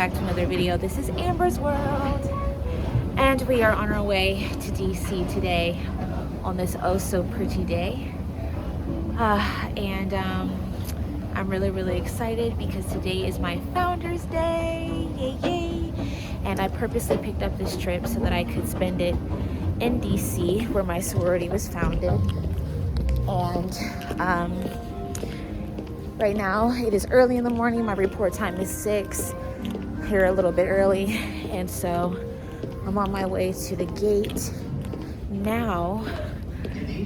back to another video. This is Amber's World, and we are on our way to DC today on this oh so pretty day. I'm really excited because today is my Founders Day, yay! And I purposely picked up this trip so that I could spend it in DC, where my sorority was founded. And right now it is early in the morning. My report time is 6. Here a little bit early, and so I'm on my way to the gate now.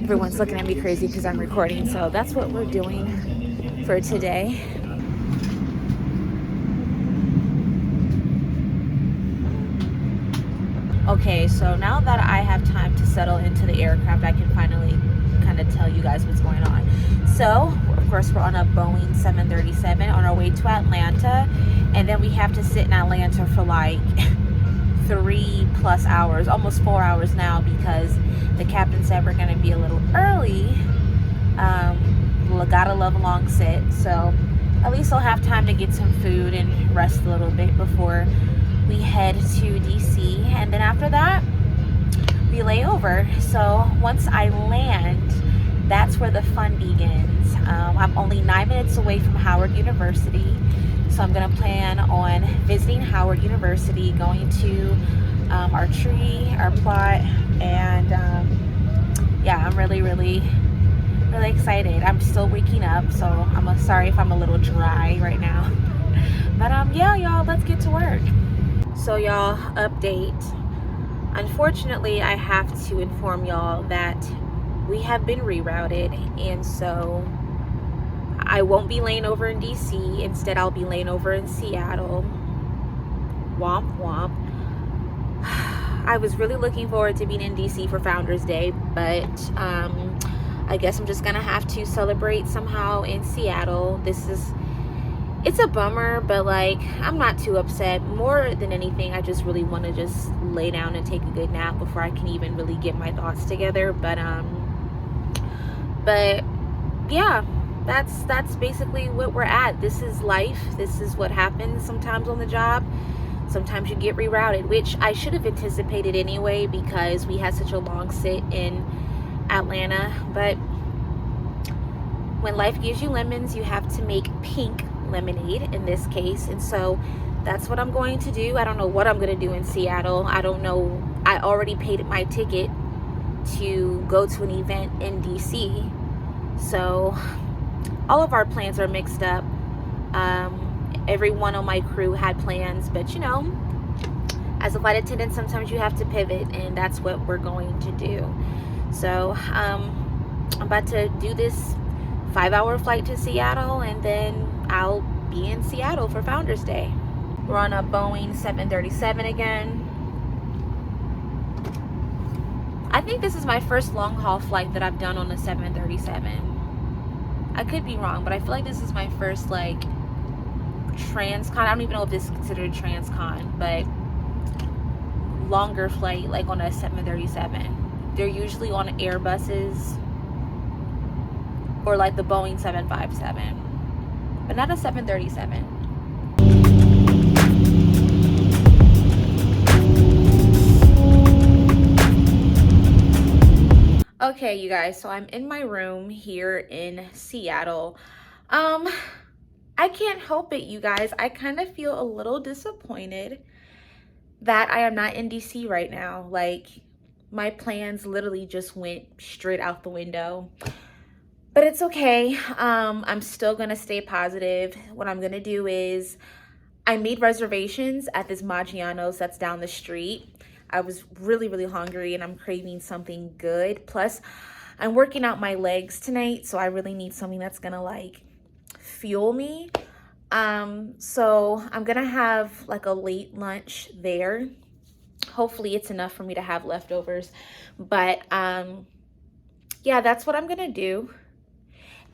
Everyone's looking at me crazy because I'm recording, so that's what we're doing for today. Okay, so now that I have time to settle into the aircraft, I can finally kind of tell you guys what's going on. So, of course, we're on a Boeing 737 on our way to Atlanta, and then we have to sit in Atlanta for like 3+ hours, almost 4 hours now, because the captain said we're going to be a little early. Gotta love a long sit, so at least I'll have time to get some food and rest a little bit before we head to DC, and then after that we lay over. So once I land, that's where the fun begins. I'm only 9 minutes away from Howard University, so I'm gonna plan on visiting Howard University, going to our tree, our plot, and yeah, I'm really excited. I'm still waking up, so I'm sorry if I'm a little dry right now. But yeah, y'all, let's get to work. So y'all, update. Unfortunately, I have to inform y'all that we have been rerouted, and so I won't be laying over in DC. Instead, I'll be laying over in Seattle. Womp womp. I was really looking forward to being in DC for Founders Day, but I guess I'm just gonna have to celebrate somehow in Seattle. It's a bummer, but like, I'm not too upset. More than anything, I just really want to just lay down and take a good nap before I can even really get my thoughts together. But yeah, that's basically what we're at. This is life. This is what happens sometimes on the job. Sometimes you get rerouted, which I should have anticipated anyway, because we had such a long sit in Atlanta. But when life gives you lemons, you have to make pink lemonade in this case, and so that's what I'm going to do. I don't know what I'm going to do in Seattle. I don't know. I already paid my ticket to go to an event in DC, so all of our plans are mixed up. Everyone on my crew had plans, but you know, as a flight attendant, sometimes you have to pivot, and that's what we're going to do. So I'm about to do this 5-hour flight to Seattle, and then I'll be in Seattle for Founders Day. We're on a Boeing 737 again. I think this is my first long haul flight that I've done on a 737. I could be wrong, but I feel like this is my first like transcon. I don't even know if this is considered transcon, but longer flight like on a 737. They're usually on Airbuses or like the Boeing 757, but not a 737. Okay, you guys, so I'm in my room here in Seattle. I can't help it, you guys. I kind of feel a little disappointed that I am not in DC right now. Like, my plans literally just went straight out the window. But it's okay. I'm still gonna stay positive. What I'm gonna do is, I made reservations at this Maggiano's that's down the street. I was really hungry and I'm craving something good. Plus, I'm working out my legs tonight, so I really need something that's gonna like fuel me. So I'm gonna have like a late lunch there. Hopefully it's enough for me to have leftovers. But yeah, that's what I'm gonna do.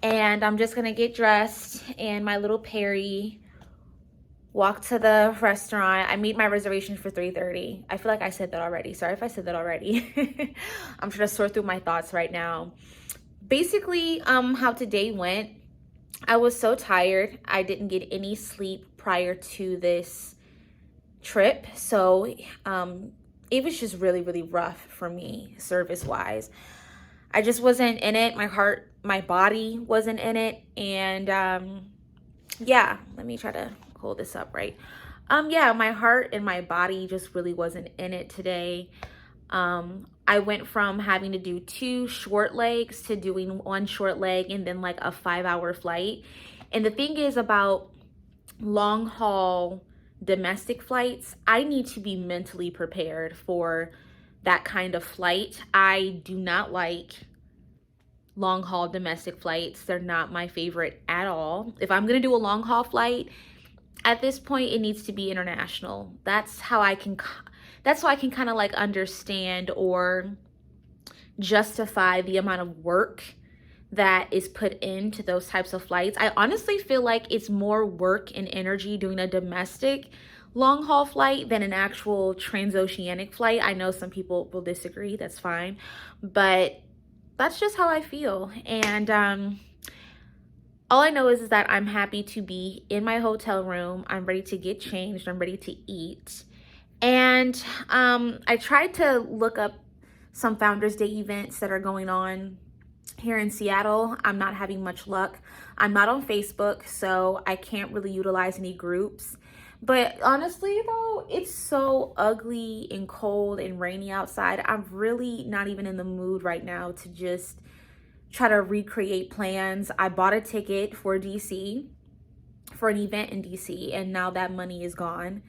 And I'm just gonna get dressed in my little Perry, walk to the restaurant. I made my reservation for 3:30. I feel like I said that already. Sorry if I said that already. I'm trying to sort through my thoughts right now. Basically, how today went, I was so tired. I didn't get any sleep prior to this trip. So it was just really, really rough for me service wise. I just wasn't in it. My body wasn't in it. And yeah, let me try to hold this up right. Yeah, my heart and my body just really wasn't in it today. I went from having to do 2 short legs to doing 1 short leg and then like a 5-hour flight. And the thing is about long haul domestic flights, I need to be mentally prepared for that kind of flight. I do not like long haul domestic flights. They're not my favorite at all. If I'm going to do a long haul flight, at this point it needs to be international. That's how I can kind of like understand or justify the amount of work that is put into those types of flights. I honestly feel like it's more work and energy doing a domestic long haul flight than an actual transoceanic flight. I know some people will disagree, that's fine, but that's just how I feel. And all I know is that I'm happy to be in my hotel room. I'm ready to get changed. I'm ready to eat. And I tried to look up some Founders Day events that are going on here in Seattle. I'm not having much luck. I'm not on Facebook, so I can't really utilize any groups. But honestly though, it's so ugly and cold and rainy outside. I'm really not even in the mood right now to just try to recreate plans. I bought a ticket for DC, for an event in DC, and now that money is gone.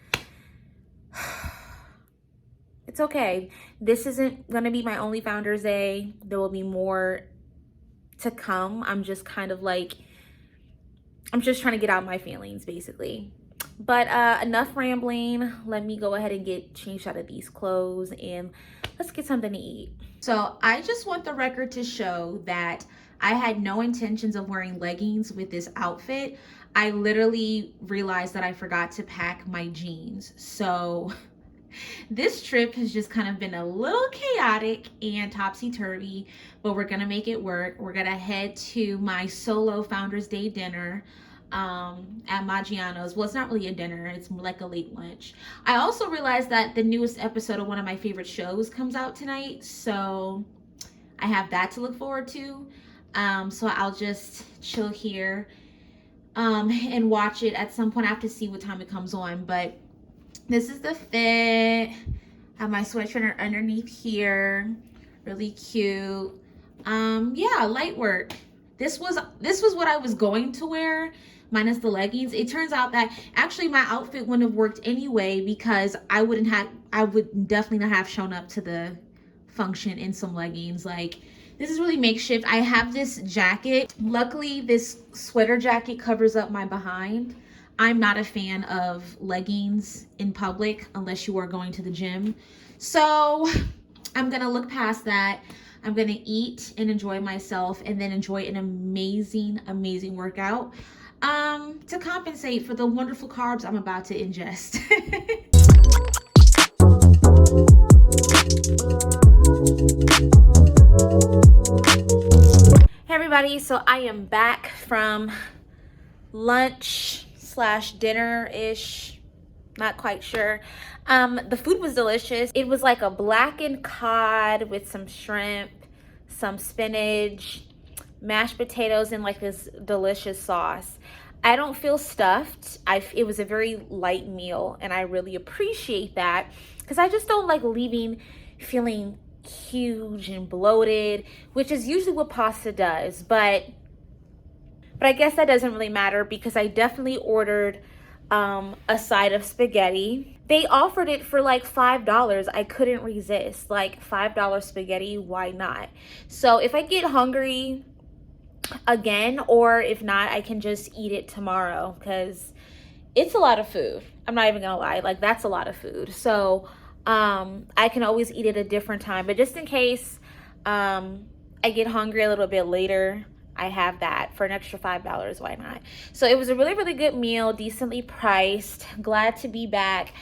It's okay. This isn't gonna be my only Founders Day. There will be more to come. I'm just kind of like, I'm just trying to get out my feelings basically. But enough rambling. Let me go ahead and get changed out of these clothes and let's get something to eat. So I just want the record to show that I had no intentions of wearing leggings with this outfit. I literally realized that I forgot to pack my jeans. So this trip has just kind of been a little chaotic and topsy-turvy, but we're gonna make it work. We're gonna head to my solo Founders Day dinner at Maggiano's. Well, it's not really a dinner, it's more like a late lunch. I also realized that the newest episode of one of my favorite shows comes out tonight, so I have that to look forward to. So I'll just chill here and watch it. At some point I have to see what time it comes on, but this is the fit. Have my sweatshirt underneath here. Really cute. Yeah, light work. This was what I was going to wear, minus the leggings. It turns out that actually my outfit wouldn't have worked anyway because I would definitely not have shown up to the function in some leggings. Like, this is really makeshift. I have this jacket. Luckily, this sweater jacket covers up my behind. I'm not a fan of leggings in public unless you are going to the gym. So I'm gonna look past that. I'm gonna eat and enjoy myself and then enjoy an amazing, amazing workout to compensate for the wonderful carbs I'm about to ingest. Hey everybody, so I am back from lunch / dinner-ish, not quite sure. The food was delicious. It was like a blackened cod with some shrimp, some spinach, mashed potatoes, and like this delicious sauce. I don't feel stuffed. It was a very light meal, and I really appreciate that because I just don't like leaving feeling huge and bloated, which is usually what pasta does, but I guess that doesn't really matter because I definitely ordered a side of spaghetti. They offered it for like $5. I couldn't resist. Like $5 spaghetti, why not? So if I get hungry again, or if not, I can just eat it tomorrow because it's a lot of food. I'm not even gonna lie, like that's a lot of food. So I can always eat it a different time, but just in case I get hungry a little bit later, I have that for an extra $5. Why not? So it was a really, really good meal, decently priced. Glad to be back.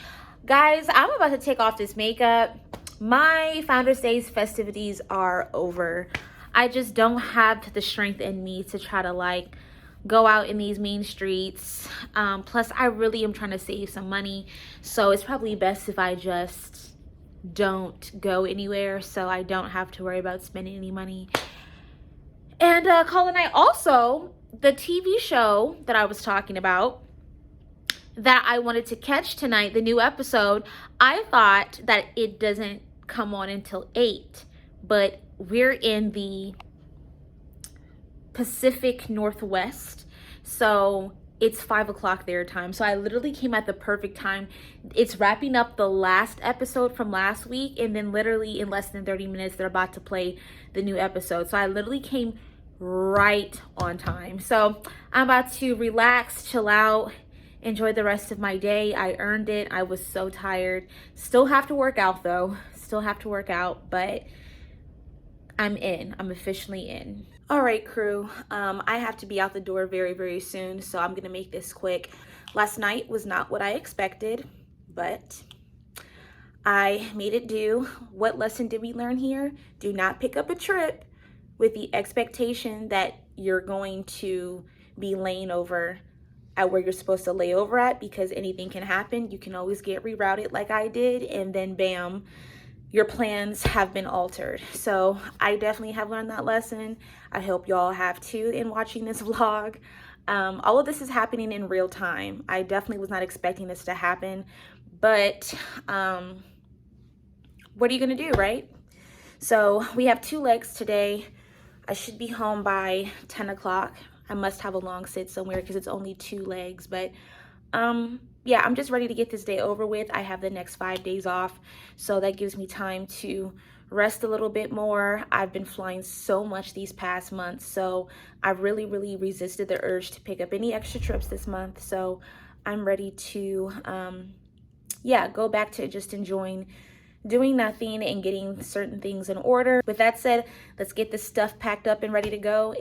Guys, I'm about to take off this makeup. My Founders Day's festivities are over. I just don't have the strength in me to try to like go out in these mean streets. Plus, I really am trying to save some money, so it's probably best if I just don't go anywhere so I don't have to worry about spending any money. And Colin, I also, the TV show that I was talking about that I wanted to catch tonight, the new episode, I thought that it doesn't come on until 8, but we're in the Pacific Northwest, so it's 5 o'clock their time. So I literally came at the perfect time. It's wrapping up the last episode from last week, and then literally in less than 30 minutes they're about to play the new episode. So I literally came right on time. So I'm about to relax, chill out, enjoy the rest of my day. I earned it. I was so tired. Still have to work out though. Still have to work out, but I'm in. I'm officially in. All right, crew. I have to be out the door very, very soon, so I'm gonna make this quick. Last night was not what I expected, but I made it do. What lesson did we learn here? Do not pick up a trip with the expectation that you're going to be laying over at where you're supposed to lay over at, because anything can happen. You can always get rerouted like I did, and then bam, your plans have been altered. So I definitely have learned that lesson. I hope y'all have too in watching this vlog. All of this is happening in real time. I definitely was not expecting this to happen, but what are you gonna do, right? So we have 2 legs today. I should be home by 10 o'clock. I must have a long sit somewhere because it's only 2 legs, but yeah, I'm just ready to get this day over with. I have the next 5 days off, so that gives me time to rest a little bit more. I've been flying so much these past months, so I've really resisted the urge to pick up any extra trips this month. So I'm ready to yeah, go back to just enjoying doing nothing and getting certain things in order. With that said, let's get this stuff packed up and ready to go